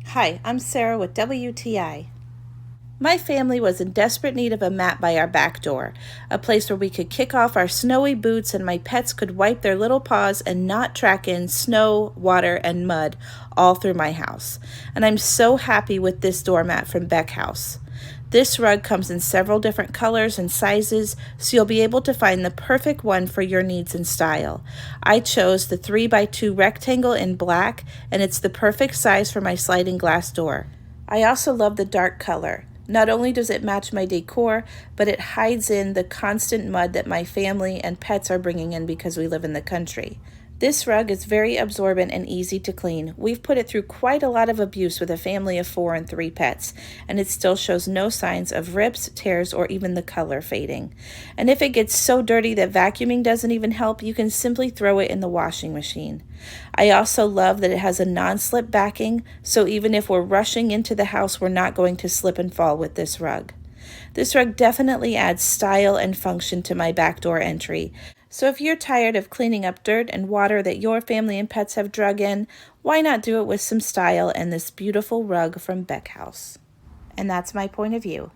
Hi, I'm Sarah with WTI. My family was in desperate need of a mat by our back door, a place where we could kick off our snowy boots and my pets could wipe their little paws and not track in snow, water, and mud all through my house. And I'm so happy with this doormat from BEQHAUSE. This rug comes in several different colors and sizes, so you'll be able to find the perfect one for your needs and style. I chose the 3x2 rectangle in black, and it's the perfect size for my sliding glass door. I also love the dark color. Not only does it match my decor, but it hides in the constant mud that my family and pets are bringing in because we live in the country. This rug is very absorbent and easy to clean. We've put it through quite a lot of abuse with a family of 4 and 3 pets, and it still shows no signs of rips, tears, or even the color fading. And if it gets so dirty that vacuuming doesn't even help, you can simply throw it in the washing machine. I also love that it has a non-slip backing, so even if we're rushing into the house, we're not going to slip and fall with this rug. This rug definitely adds style and function to my back door entry. So if you're tired of cleaning up dirt and water that your family and pets have drug in, why not do it with some style and this beautiful rug from BEQHAUSE? And that's my point of view.